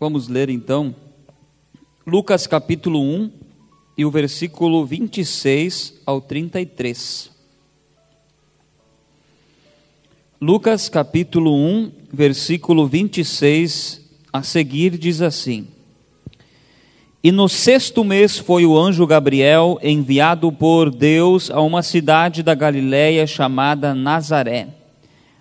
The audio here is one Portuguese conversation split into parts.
Vamos ler então Lucas capítulo 1 e o versículo 26 ao 33. Lucas capítulo 1, versículo 26 a seguir diz assim: E no 6º mês foi o anjo Gabriel enviado por Deus a uma cidade da Galiléia chamada Nazaré,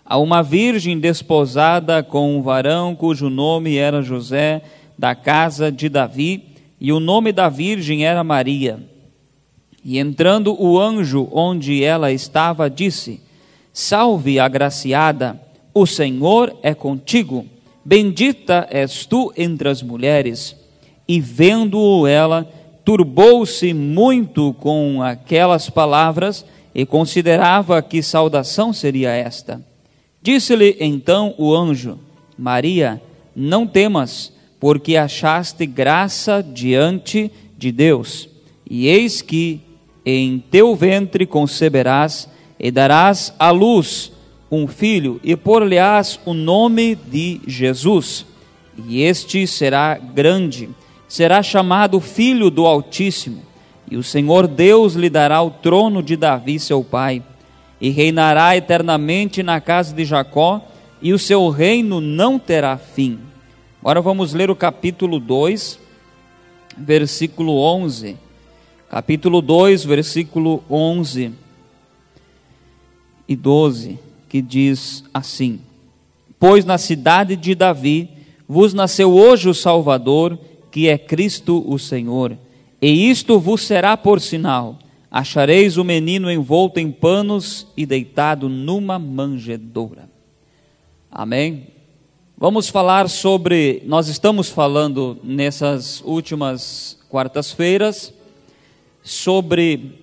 a uma virgem desposada com um varão cujo nome era José, da casa de Davi, e o nome da virgem era Maria. E entrando o anjo onde ela estava, disse: Salve, agraciada, o Senhor é contigo, bendita és tu entre as mulheres. E vendo-o ela, turbou-se muito com aquelas palavras e considerava que saudação seria esta. Disse-lhe então o anjo: Maria, não temas, porque achaste graça diante de Deus. E eis que em teu ventre conceberás e darás à luz um filho, e por-lhe-ás o nome de Jesus. E este será grande, será chamado Filho do Altíssimo, e o Senhor Deus lhe dará o trono de Davi seu pai, e reinará eternamente na casa de Jacó, e o seu reino não terá fim. Agora vamos ler o capítulo 2, versículo 11. Capítulo 2, versículo 11 e 12, que diz assim: Pois na cidade de Davi vos nasceu hoje o Salvador, que é Cristo o Senhor. E isto vos será por sinal: achareis o menino envolto em panos e deitado numa manjedoura. Amém? Vamos falar sobre, nós estamos falando nessas últimas quartas-feiras sobre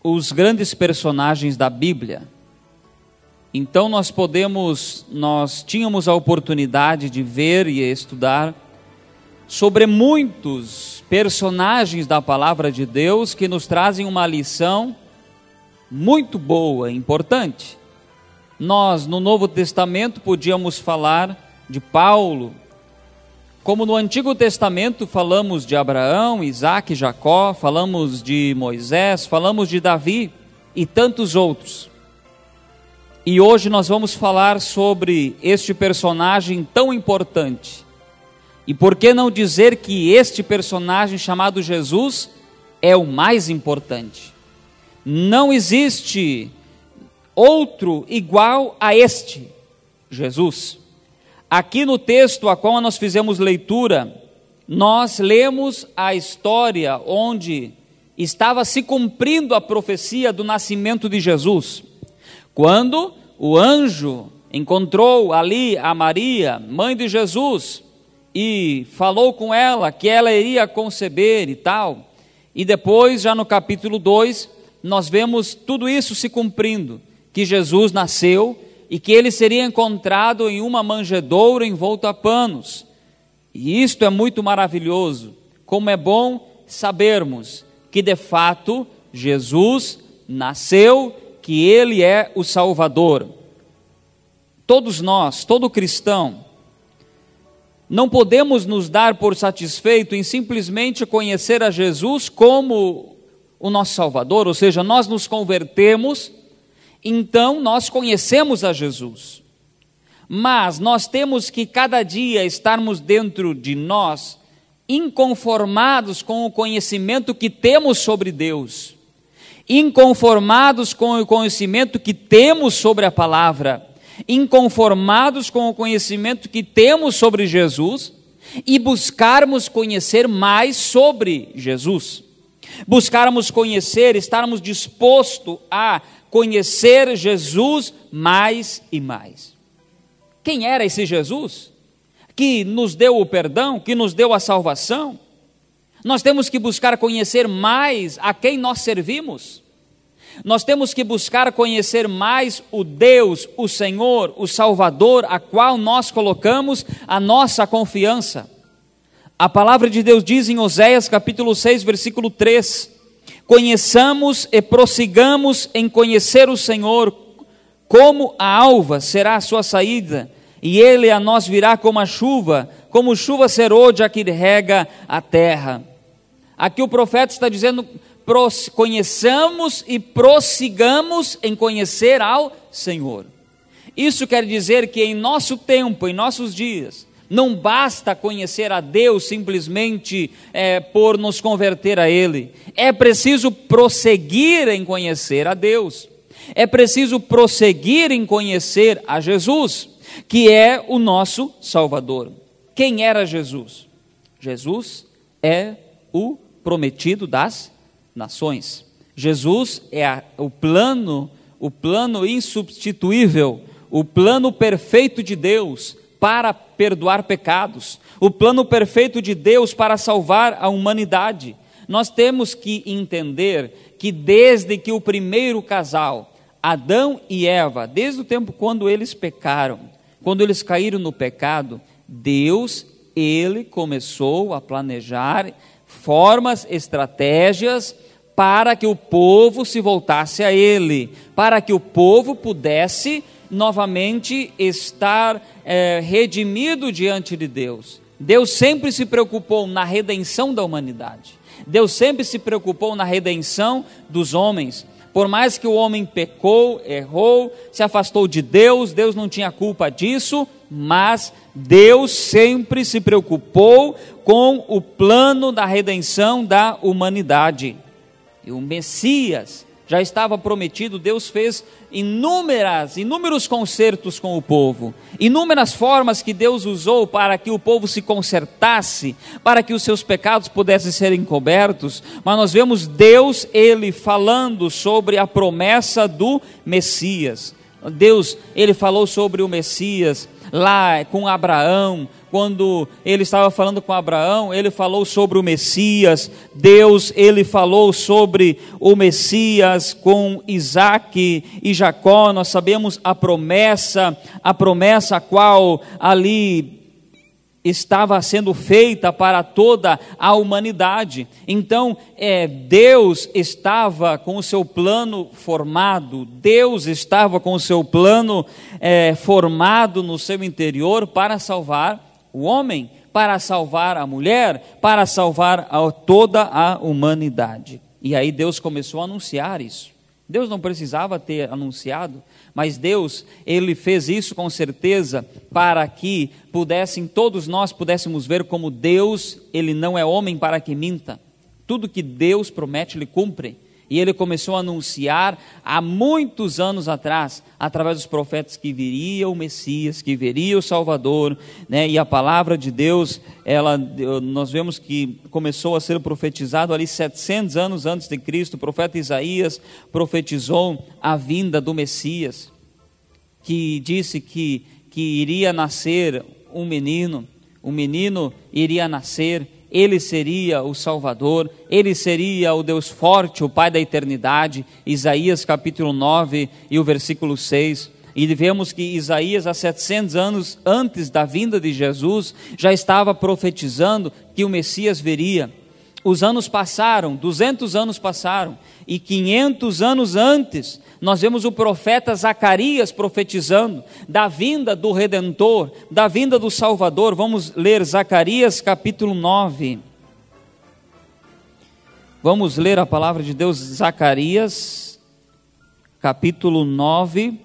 os grandes personagens da Bíblia. Então nós tínhamos a oportunidade de ver e estudar sobre muitos personagens da palavra de Deus que nos trazem uma lição muito boa, importante. Nós, no Novo Testamento, podíamos falar de Paulo, como no Antigo Testamento falamos de Abraão, Isaac, Jacó, falamos de Moisés, falamos de Davi e tantos outros. E hoje nós vamos falar sobre este personagem tão importante. E por que não dizer que este personagem chamado Jesus é o mais importante? Não existe outro igual a este, Jesus. Aqui no texto a qual nós fizemos leitura, nós lemos a história onde estava se cumprindo a profecia do nascimento de Jesus. Quando o anjo encontrou ali a Maria, mãe de Jesus, e falou com ela que ela iria conceber e tal, e depois já no capítulo 2, nós vemos tudo isso se cumprindo, que Jesus nasceu e que ele seria encontrado em uma manjedoura envolto a panos. E isto é muito maravilhoso, como é bom sabermos que de fato Jesus nasceu, que ele é o Salvador. Todos nós, todo cristão, não podemos nos dar por satisfeito em simplesmente conhecer a Jesus como o nosso Salvador, ou seja, nós nos convertemos, então nós conhecemos a Jesus. Mas nós temos que cada dia estarmos dentro de nós inconformados com o conhecimento que temos sobre Deus, inconformados com o conhecimento que temos sobre a palavra, inconformados com o conhecimento que temos sobre Jesus e buscarmos conhecer mais sobre Jesus, buscarmos conhecer, estarmos dispostos a conhecer Jesus mais e mais. Quem era esse Jesus que nos deu o perdão, que nos deu a salvação? Nós temos que buscar conhecer mais a quem nós servimos. Nós temos que buscar conhecer mais o Deus, o Senhor, o Salvador, a qual nós colocamos a nossa confiança. A palavra de Deus diz em Oséias capítulo 6, versículo 3: Conheçamos e prossigamos em conhecer o Senhor, como a alva será a sua saída, e ele a nós virá como a chuva, como chuva serôdia que rega a terra. Aqui o profeta está dizendo: conheçamos e prossigamos em conhecer ao Senhor. Isso quer dizer que em nosso tempo, em nossos dias, não basta conhecer a Deus simplesmente por nos converter a Ele. É preciso prosseguir em conhecer a Deus. É preciso prosseguir em conhecer a Jesus, que é o nosso Salvador. Quem era Jesus? Jesus é o prometido das nações. Jesus é o plano insubstituível, o plano perfeito de Deus para perdoar pecados, o plano perfeito de Deus para salvar a humanidade. Nós temos que entender que desde que o primeiro casal, Adão e Eva, desde o tempo quando eles pecaram, quando eles caíram no pecado, Deus, Ele começou a planejar formas, estratégias para que o povo se voltasse a Ele, para que o povo pudesse novamente estar redimido diante de Deus. Deus sempre se preocupou na redenção da humanidade. Deus sempre se preocupou na redenção dos homens. Por mais que o homem pecou, errou, se afastou de Deus, Deus não tinha culpa disso, mas Deus sempre se preocupou com o plano da redenção da humanidade. E o Messias já estava prometido. Deus fez inúmeros concertos com o povo, inúmeras formas que Deus usou para que o povo se consertasse, para que os seus pecados pudessem ser encobertos. Mas nós vemos Deus, Ele falando sobre a promessa do Messias. Deus, Ele falou sobre o Messias lá com Abraão. Quando Ele estava falando com Abraão, Ele falou sobre o Messias. Deus, Ele falou sobre o Messias com Isaac e Jacó. Nós sabemos a promessa a qual ali estava sendo feita para toda a humanidade. Então, Deus estava com o seu plano formado, Deus estava com o seu plano formado no seu interior para salvar o homem, para salvar a mulher, para salvar toda a humanidade. E aí Deus começou a anunciar isso. Deus não precisava ter anunciado, mas Deus, Ele fez isso com certeza para que todos nós pudéssemos ver como Deus, Ele não é homem para que minta. Tudo que Deus promete, Ele cumpre. E Ele começou a anunciar há muitos anos atrás, através dos profetas, que viria o Messias, que viria o Salvador, né? E a palavra de Deus, nós vemos que começou a ser profetizado ali 700 anos antes de Cristo. O profeta Isaías profetizou a vinda do Messias, que disse que iria nascer um menino iria nascer. Ele seria o Salvador, Ele seria o Deus forte, o Pai da eternidade. Isaías capítulo 9 e o versículo 6. E vemos que Isaías, há 700 anos antes da vinda de Jesus, já estava profetizando que o Messias viria. Os anos passaram, 200 anos passaram, e 500 anos antes, nós vemos o profeta Zacarias profetizando da vinda do Redentor, da vinda do Salvador. Vamos ler Zacarias capítulo 9. Vamos ler a palavra de Deus, Zacarias capítulo 9,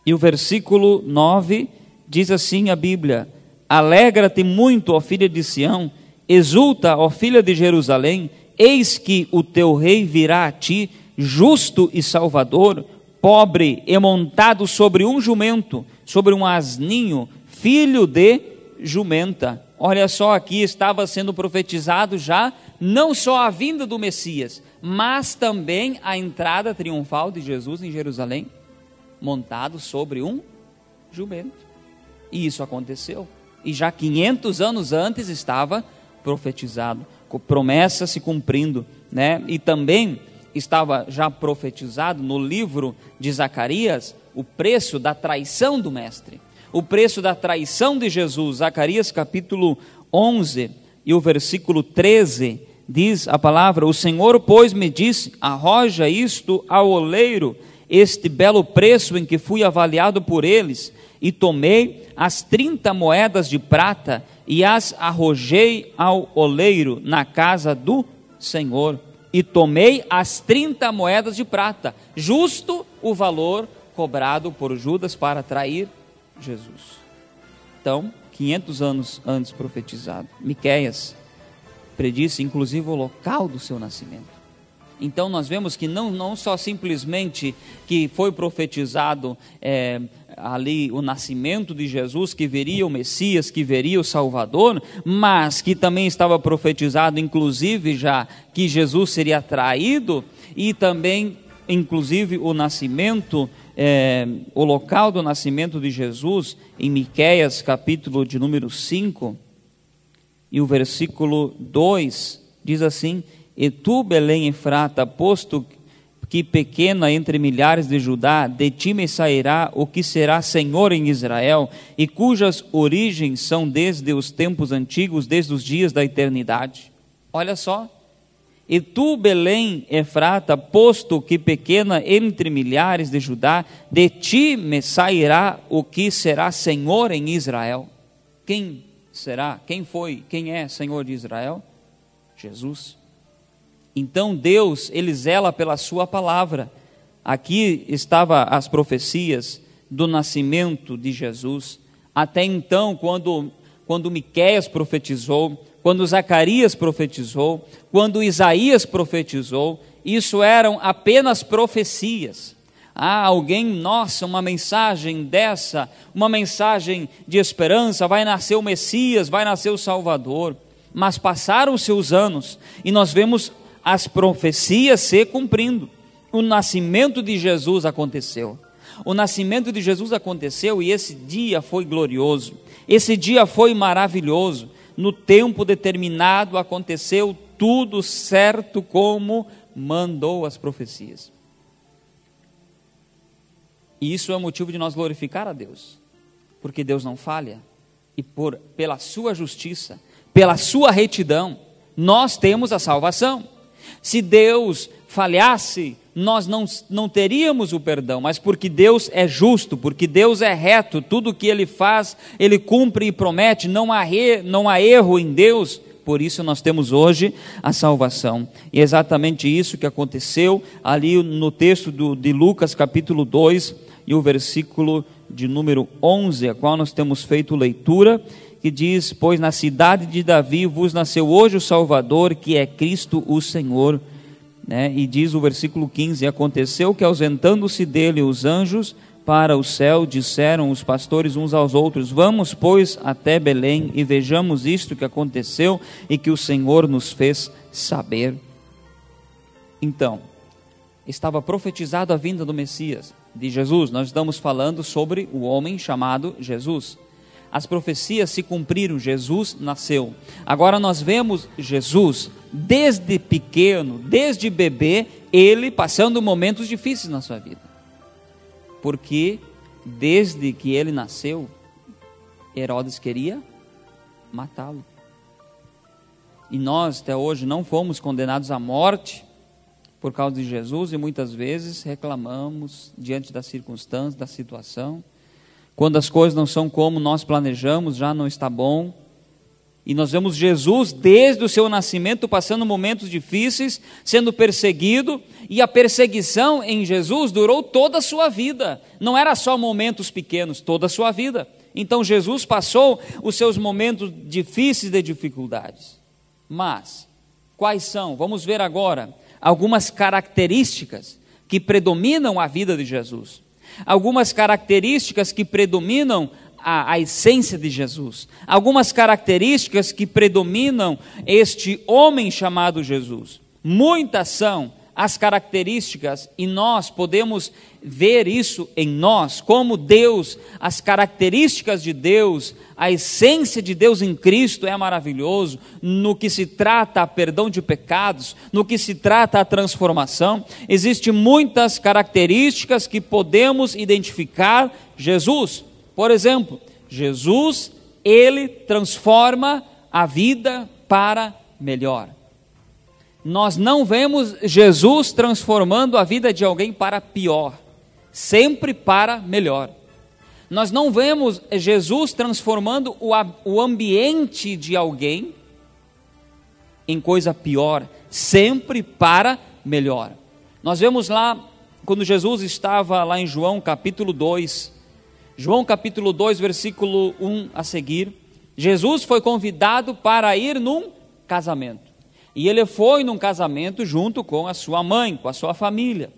e o versículo 9 diz assim a Bíblia: Alegra-te muito, ó filha de Sião, exulta, ó filha de Jerusalém, eis que o teu rei virá a ti, justo e salvador, pobre e montado sobre um jumento, sobre um asninho, filho de jumenta. Olha só, aqui estava sendo profetizado já, não só a vinda do Messias, mas também a entrada triunfal de Jesus em Jerusalém, montado sobre um jumento. E isso aconteceu, e já 500 anos antes estava profetizado, promessa se cumprindo, né? E também estava já profetizado no livro de Zacarias o preço da traição do mestre, o preço da traição de Jesus. Zacarias capítulo 11 e o versículo 13 diz a palavra: O Senhor, pois, me disse, arroja isto ao oleiro, este belo preço em que fui avaliado por eles, e tomei as 30 moedas de prata e as arrojei ao oleiro na casa do Senhor. E tomei as 30 moedas de prata, justo o valor cobrado por Judas para trair Jesus. Então, 500 anos antes profetizado, Miqueias predisse inclusive o local do seu nascimento. Então nós vemos que não só simplesmente que foi profetizado ali o nascimento de Jesus, que viria o Messias, que viria o Salvador, mas que também estava profetizado inclusive já que Jesus seria traído, e também inclusive o nascimento, o local do nascimento de Jesus, em Miqueias capítulo de número 5, e o versículo 2, diz assim: e tu, Belém Efrata, posto que pequena entre milhares de Judá, de ti me sairá o que será Senhor em Israel, e cujas origens são desde os tempos antigos, desde os dias da eternidade. Olha só. E tu, Belém Efrata, posto que pequena entre milhares de Judá, de ti me sairá o que será Senhor em Israel. Quem será? Quem é Senhor de Israel? Jesus. Então Deus, Ele zela pela sua palavra. Aqui estavam as profecias do nascimento de Jesus. Até então, quando Miqueias profetizou, quando Zacarias profetizou, quando Isaías profetizou, isso eram apenas profecias. Uma mensagem dessa, uma mensagem de esperança, vai nascer o Messias, vai nascer o Salvador. Mas passaram-se os anos e nós vemos as profecias se cumprindo. O nascimento de Jesus aconteceu. O nascimento de Jesus aconteceu e esse dia foi glorioso. Esse dia foi maravilhoso. No tempo determinado aconteceu tudo certo como mandou as profecias. E isso é motivo de nós glorificar a Deus, porque Deus não falha, e pela sua justiça, pela sua retidão, nós temos a salvação. Se Deus falhasse, nós não teríamos o perdão, mas porque Deus é justo, porque Deus é reto, tudo que Ele faz, Ele cumpre e promete, não há erro em Deus, por isso nós temos hoje a salvação. E é exatamente isso que aconteceu ali no texto de Lucas capítulo 2, e o versículo de número 11, a qual nós temos feito leitura, que diz: pois na cidade de Davi vos nasceu hoje o Salvador, que é Cristo o Senhor. E diz o versículo 15: aconteceu que ausentando-se dele os anjos para o céu, disseram os pastores uns aos outros: vamos, pois, até Belém e vejamos isto que aconteceu e que o Senhor nos fez saber. Então, estava profetizado a vinda do Messias, de Jesus. Nós estamos falando sobre o homem chamado Jesus. As profecias se cumpriram, Jesus nasceu. Agora nós vemos Jesus, desde pequeno, desde bebê, ele passando momentos difíceis na sua vida. Porque desde que ele nasceu, Herodes queria matá-lo. E nós até hoje não fomos condenados à morte por causa de Jesus, e muitas vezes reclamamos diante das circunstâncias, da situação. Quando as coisas não são como nós planejamos, já não está bom. E nós vemos Jesus, desde o seu nascimento, passando momentos difíceis, sendo perseguido, e a perseguição em Jesus durou toda a sua vida. Não era só momentos pequenos, toda a sua vida. Então Jesus passou os seus momentos difíceis de dificuldades. Mas, quais são? Vamos ver agora algumas características que predominam a vida de Jesus. Algumas características que predominam a essência de Jesus. Algumas características que predominam este homem chamado Jesus. Muitas são as características, e nós podemos ver isso em nós, como Deus, as características de Deus, a essência de Deus em Cristo é maravilhoso, no que se trata a perdão de pecados, no que se trata a transformação. Existem muitas características que podemos identificar Jesus. Por exemplo, Jesus, ele transforma a vida para melhor. Nós não vemos Jesus transformando a vida de alguém para pior, sempre para melhor. Nós não vemos Jesus transformando o ambiente de alguém em coisa pior, sempre para melhor. Nós vemos lá, quando Jesus estava lá em João capítulo 2, versículo 1 a seguir, Jesus foi convidado para ir num casamento. E ele foi num casamento junto com a sua mãe, com a sua família.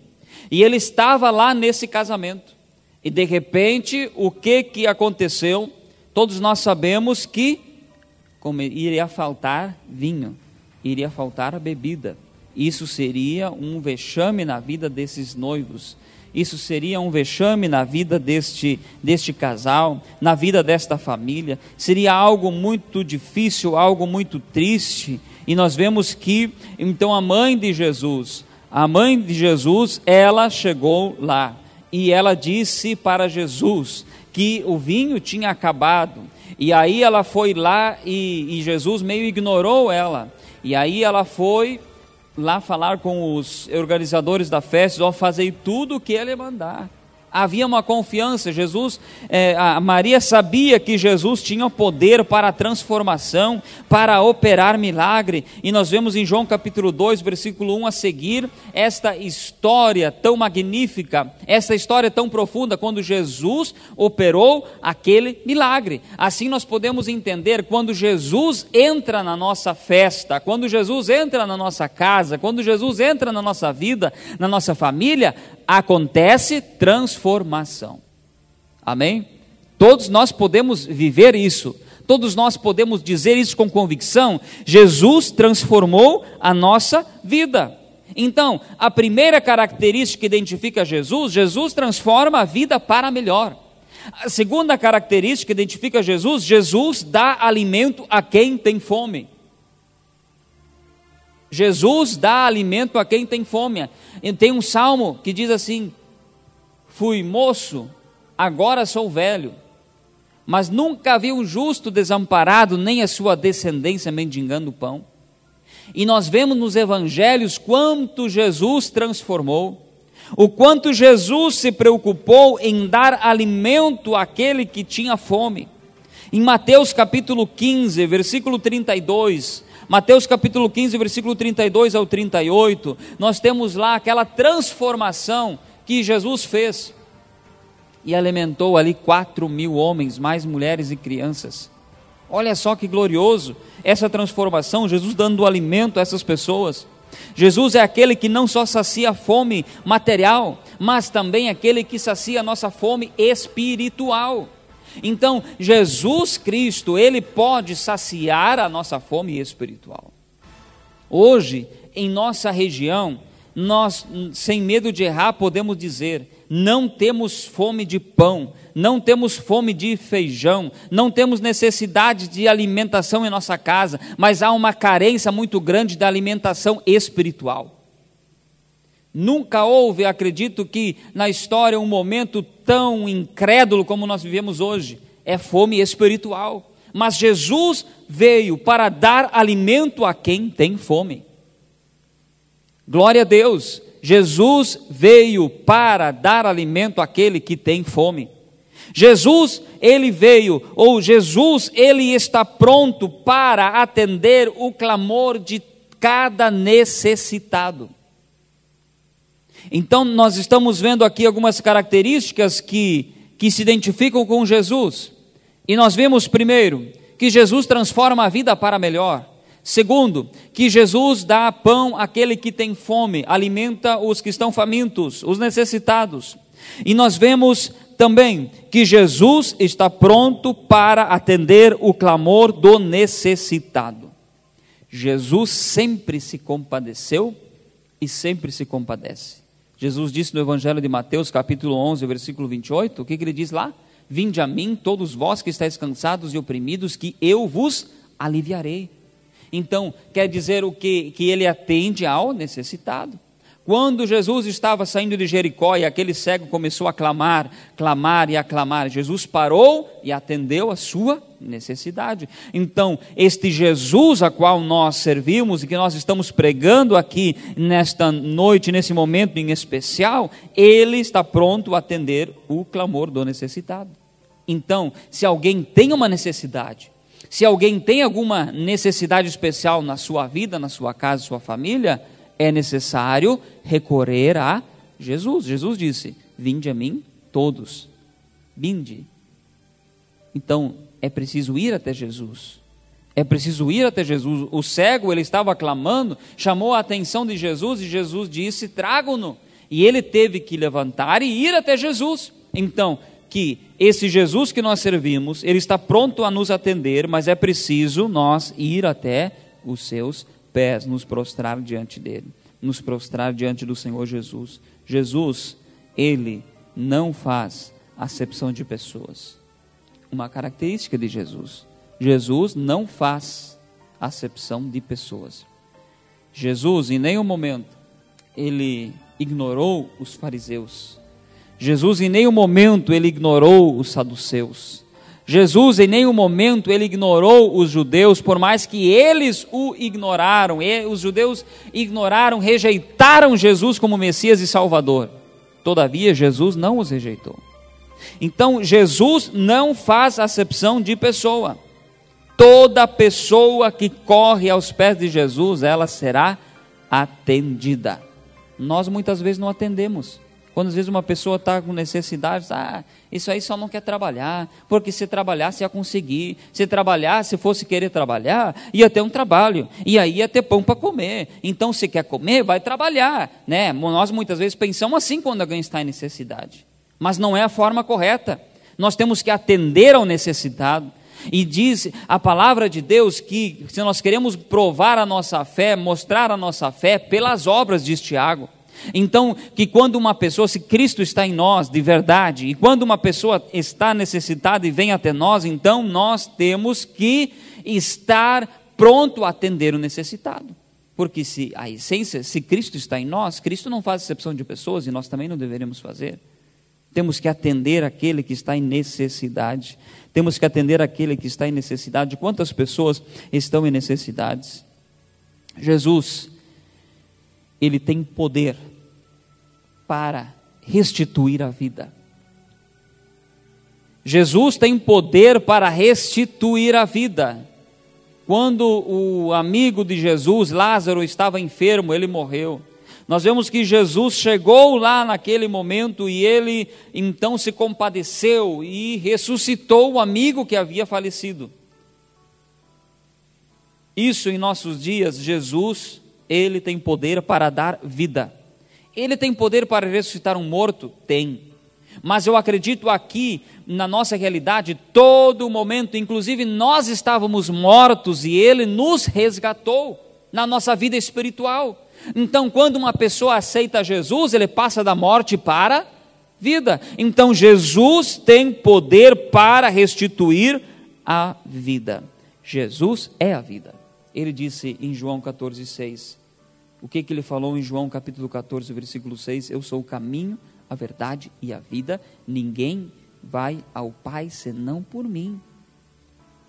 E ele estava lá nesse casamento. E de repente, o que aconteceu? Todos nós sabemos que iria faltar vinho, iria faltar bebida. Isso seria um vexame na vida desses noivos. Isso seria um vexame na vida deste casal, na vida desta família. Seria algo muito difícil, algo muito triste. E nós vemos que, então, a mãe de Jesus, ela chegou lá. E ela disse para Jesus que o vinho tinha acabado. E aí ela foi lá e Jesus meio ignorou ela. E aí ela foi lá falar com os organizadores da festa: fazei tudo o que ele mandar. Havia uma confiança. A Maria sabia que Jesus tinha poder para a transformação, para operar milagre. E nós vemos em João capítulo 2, versículo 1 a seguir, esta história tão magnífica, esta história tão profunda, quando Jesus operou aquele milagre. Assim nós podemos entender, quando Jesus entra na nossa festa, quando Jesus entra na nossa casa, quando Jesus entra na nossa vida, na nossa família, acontece transformação. Amém? Todos nós podemos viver isso, todos nós podemos dizer isso com convicção. Jesus transformou a nossa vida. Então, a primeira característica que identifica Jesus transforma a vida para melhor. A segunda característica que identifica Jesus dá alimento a quem tem fome. Jesus dá alimento a quem tem fome. E tem um salmo que diz assim: fui moço, agora sou velho, mas nunca vi um justo desamparado, nem a sua descendência mendigando pão. E nós vemos nos evangelhos quanto Jesus transformou, o quanto Jesus se preocupou em dar alimento àquele que tinha fome. Em Mateus capítulo 15, versículo 32, Mateus capítulo 15, versículo 32 ao 38, nós temos lá aquela transformação que Jesus fez. E alimentou ali 4.000 homens, mais mulheres e crianças. Olha só que glorioso essa transformação, Jesus dando alimento a essas pessoas. Jesus é aquele que não só sacia a fome material, mas também aquele que sacia a nossa fome espiritual. Então, Jesus Cristo, Ele pode saciar a nossa fome espiritual. Hoje, em nossa região, nós, sem medo de errar, podemos dizer: não temos fome de pão, não temos fome de feijão, não temos necessidade de alimentação em nossa casa, mas há uma carência muito grande da alimentação espiritual. Nunca houve, acredito que na história, um momento tão incrédulo como nós vivemos hoje. É fome espiritual. Mas Jesus veio para dar alimento a quem tem fome. Glória a Deus. Jesus veio para dar alimento àquele que tem fome. Jesus, Ele veio, Ele está pronto para atender o clamor de cada necessitado. Então nós estamos vendo aqui algumas características que se identificam com Jesus. E nós vemos, primeiro, que Jesus transforma a vida para melhor. Segundo, que Jesus dá pão àquele que tem fome, alimenta os que estão famintos, os necessitados. E nós vemos também que Jesus está pronto para atender o clamor do necessitado. Jesus sempre se compadeceu e sempre se compadece. Jesus disse no Evangelho de Mateus, capítulo 11, versículo 28, o que ele diz lá? Vinde a mim, todos vós que estáis cansados e oprimidos, que eu vos aliviarei. Então, quer dizer o quê? Que ele atende ao necessitado. Quando Jesus estava saindo de Jericó e aquele cego começou a clamar e a clamar, Jesus parou e atendeu a sua necessidade. Então, este Jesus a qual nós servimos e que nós estamos pregando aqui nesta noite, nesse momento em especial, ele está pronto a atender o clamor do necessitado. Então, se alguém tem uma necessidade, se alguém tem alguma necessidade especial na sua vida, na sua casa, na sua família, é necessário recorrer a Jesus. Jesus disse: vinde a mim todos, vinde. Então, é preciso ir até Jesus. É preciso ir até Jesus. O cego, ele estava clamando, chamou a atenção de Jesus e Jesus disse: tragam-no. E ele teve que levantar e ir até Jesus. Então, que esse Jesus que nós servimos, ele está pronto a nos atender, mas é preciso nós ir até os seus pés, nos prostrar diante dele, nos prostrar diante do Senhor Jesus. Jesus, ele não faz acepção de pessoas. Uma característica de Jesus: Jesus não faz acepção de pessoas. Jesus, em nenhum momento, ele ignorou os fariseus. Jesus, em nenhum momento, ele ignorou os saduceus. Jesus, em nenhum momento, ele ignorou os judeus, por mais que eles o ignoraram. Os judeus ignoraram, rejeitaram Jesus como Messias e Salvador. Todavia, Jesus não os rejeitou. Então, Jesus não faz acepção de pessoa. Toda pessoa que corre aos pés de Jesus, ela será atendida. Nós muitas vezes não atendemos. Quando às vezes uma pessoa está com necessidade, isso aí só não quer trabalhar, porque se trabalhasse ia conseguir, se trabalhasse, se fosse querer trabalhar, ia ter um trabalho, e aí ia ter pão para comer, então se quer comer, vai trabalhar, né? Nós muitas vezes pensamos assim quando alguém está em necessidade, mas não é a forma correta. Nós temos que atender ao necessitado, e diz a palavra de Deus que se nós queremos provar a nossa fé, mostrar a nossa fé pelas obras, diz Tiago. Então, que quando uma pessoa, se Cristo está em nós de verdade, e quando uma pessoa está necessitada e vem até nós, então nós temos que estar pronto a atender o necessitado. Porque se a essência, se Cristo está em nós, Cristo não faz exceção de pessoas e nós também não deveremos fazer. Temos que atender aquele que está em necessidade. Temos que atender aquele que está em necessidade. Quantas pessoas estão em necessidades? Jesus, ele tem poder para restituir a vida. Jesus tem poder para restituir a vida. Quando o amigo de Jesus, Lázaro, estava enfermo, ele morreu. Nós vemos que Jesus chegou lá naquele momento e ele então se compadeceu e ressuscitou o amigo que havia falecido. Isso em nossos dias, Jesus, ele tem poder para dar vida. Ele tem poder para ressuscitar um morto? Tem. Mas eu acredito aqui, na nossa realidade, todo momento, inclusive nós estávamos mortos e ele nos resgatou na nossa vida espiritual. Então, quando uma pessoa aceita Jesus, ele passa da morte para a vida. Então, Jesus tem poder para restituir a vida. Jesus é a vida. Ele disse em João 14,6. O que ele falou em João capítulo 14, versículo 6? Eu sou o caminho, a verdade e a vida. Ninguém vai ao Pai senão por mim.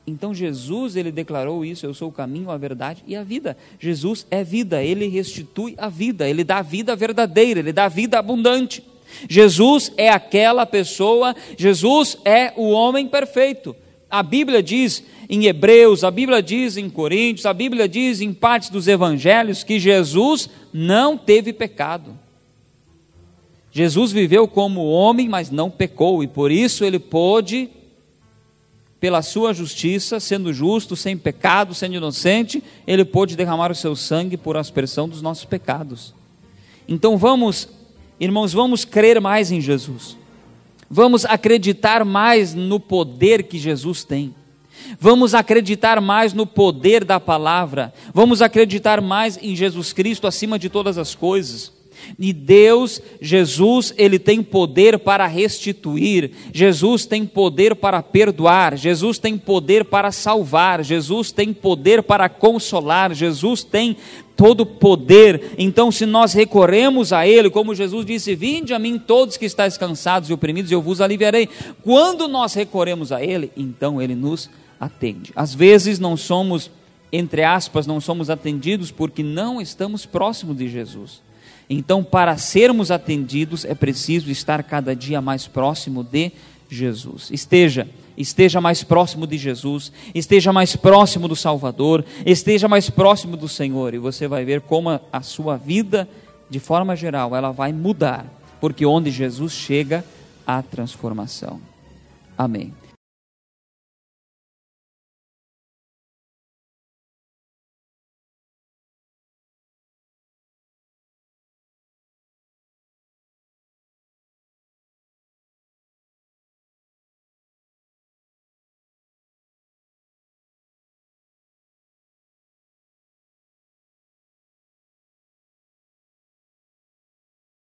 Então Jesus, ele declarou isso: eu sou o caminho, a verdade e a vida. Jesus é vida, ele restitui a vida, ele dá vida verdadeira, ele dá vida abundante. Jesus é aquela pessoa, Jesus é o homem perfeito. A Bíblia diz em Hebreus, a Bíblia diz em Coríntios, a Bíblia diz em partes dos evangelhos que Jesus não teve pecado. Jesus viveu como homem, mas não pecou, e por isso ele pôde, pela sua justiça, sendo justo, sem pecado, sendo inocente, ele pôde derramar o seu sangue por aspersão dos nossos pecados. Então vamos, irmãos, vamos crer mais em Jesus. Vamos acreditar mais no poder que Jesus tem. Vamos acreditar mais no poder da palavra. Vamos acreditar mais em Jesus Cristo acima de todas as coisas. E Deus, Jesus, ele tem poder para restituir. Jesus tem poder para perdoar. Jesus tem poder para salvar. Jesus tem poder para consolar. Jesus tem todo poder. Então, se nós recorremos a ele, como Jesus disse: vinde a mim todos que estáis cansados e oprimidos, eu vos aliviarei. Quando nós recorremos a ele, então ele nos atende. Às vezes não somos, entre aspas, não somos atendidos porque não estamos próximos de Jesus. Então, para sermos atendidos, é preciso estar cada dia mais próximo de Jesus. Esteja mais próximo de Jesus, esteja mais próximo do Salvador, esteja mais próximo do Senhor, e você vai ver como a sua vida, de forma geral, ela vai mudar, porque onde Jesus chega, há transformação. Amém.